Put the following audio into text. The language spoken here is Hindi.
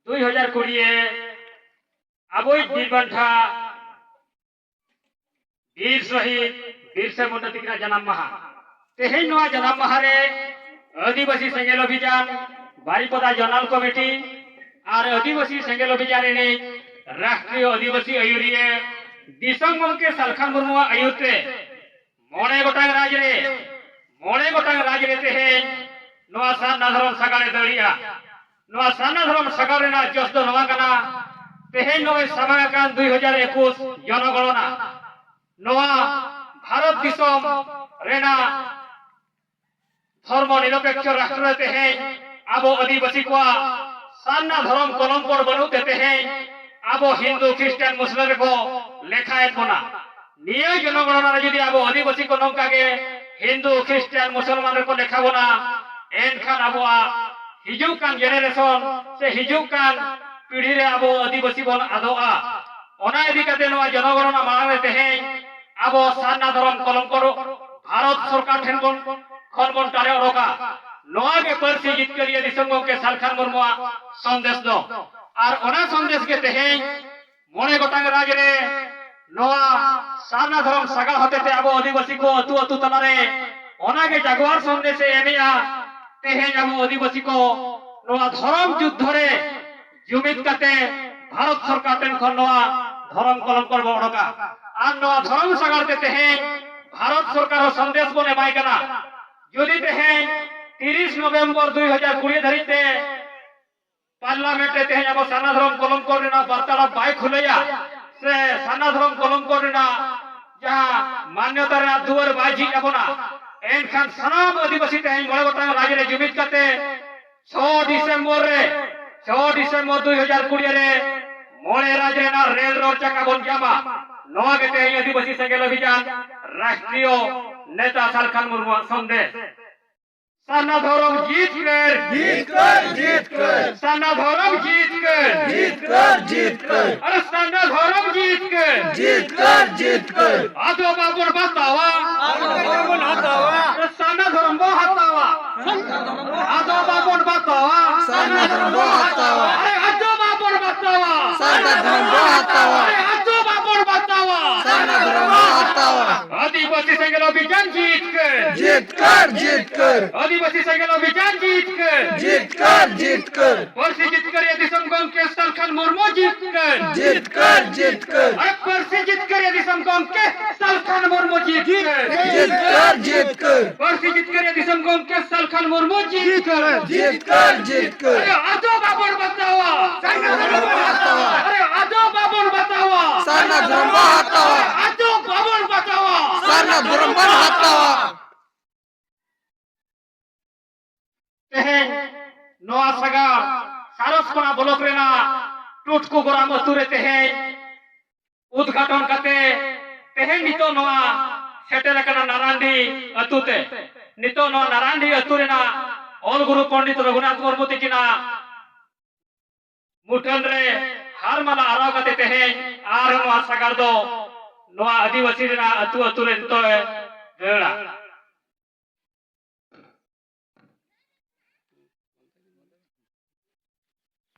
2020 अबोई बीरबंठा वीर शहीद बिरसा मुंडा तिकना जन्म माहा तेहेन नोआ जन्म माहा रे आदिवासी सेंगेल अभियान बारीपदा जनरल कमिटी और आदिवासी सेंगेल अभियान ने राष्ट्रीय आदिवासी आयुरिये दिसंग गमके सालखान मुर्मु आयुरते मोणे गोटांग राज रे तेहेन नोआ सारना धरम सगाड़े दड़िया नोआ सारना धरम सगाड़े ना जस दो नोआ कना तेहेन नोए समाकान 2021 जनगणना नोआ भारत दिसम रेना धर्म निरपेक्ष राष्ट्र तेहेन आबो आदिवासी को सारना धर्म कलंकर बनुते तेहेन आबो हिंदू ख्रिस्टान मुस्लिम को लेखाए कोना निये जनगणना जदि आबो आदिवासी को नंका के हिंदू ख्रिस्टान मुसलमान को लेखाबोना एनखान आबोआ हिजुकान जेनेरेशन से हिजुकान पीढ़ी रे आबो आदिवासी बन आदोआ ओना इदी कते नोआ जनगणना मांगे तेहेन आबो सारना धरम कलंकर भारत सरकार ठेन खन बन टारे ओरोका नोआ के परसी जितकरिया दिसंग के सालखान मुर्मु संदेश दो और ओना संदेश के तेहेन मोणे गोटांग राज रे नोआ सारना धरम सगा होते थे आबो आदिवासी को अतु अतु तलारे ओना के जागवार संदेश एमिया तेहेन आबो आदिवासी को नोआ धर्म युद्ध रे जुमित कते भारत सरकार ठेन खन नोआ धर्म कलंकर ओरोका और नोआ धर्म सगाड़ते तेहेन भारत सरकार संदेश बने माय कना यदि तेहेन 30 नवेम्बर 2020 धरिते पार्लियामेंट रे तेहेन आबो सारना धरम कलंकर रेना बार्तालाप बाय खुलैया से सारना धरम कलंकर रेना जहां मान्यता रे दुआर बाजी आबोना एनखान सनाम आदिवासी तेहेन मोळे गोटांग राज रे जुमित कते 6 डिसेम्बर 2020 रे मोळे राज रेना रेल रोड चक्का बन जामा नोआ के तेहेन आदिवासी सेंगेल अभियान राष्ट्रीय नेता सालखान मुर्मु संदेश सारना धरम जीत कर सारना धरम जीत कर अरे सारना धरम जीत कर आदो बाबुर बतावा सारना धरम बो हतावा आदो बाबुर बतावा सारना धरम बो हतावा अरे आदो बाबुर बतावा सारना धरम बो हतावा अरे आदो बाबुर बतावा सारना धरम बो हतावा आदिवासी सेंगेल अभियान जीत कर आदिवासी सेंगेल अभियान जीत कर परसी जीत कर यदि समगम के सालखान मुर्मु जीत कर अरे परसी जीत कर यदि समगम के सालखान मुर्मु जीत कर परसी जीत कर यदि समगम के सालखान मुर्मु जीत कर अरे आदो बाबुर बतावा अरे आदो बाबुर बतावा सारना धरम बो हतावा आदो बाबुर बतावा सारना धरम बो हतावा तेहेन नोआ सगा सारसकोना ब्लॉक रेना टुटकु गोराम अतुरे तेहेन उद्घाटन कते तेहेन नितो नोआ सेटेल कना नारांडी अतुते नितो नोआ नारांडी अतुरेना ऑल गुरु पंडित रघुनाथ मुर्मु तिकिना मुठन रे हार माला आराव कते तेहेन आर नोआ सगार दो नोआ आदिवासी रेना अतु अतुरे नितो गेड़ा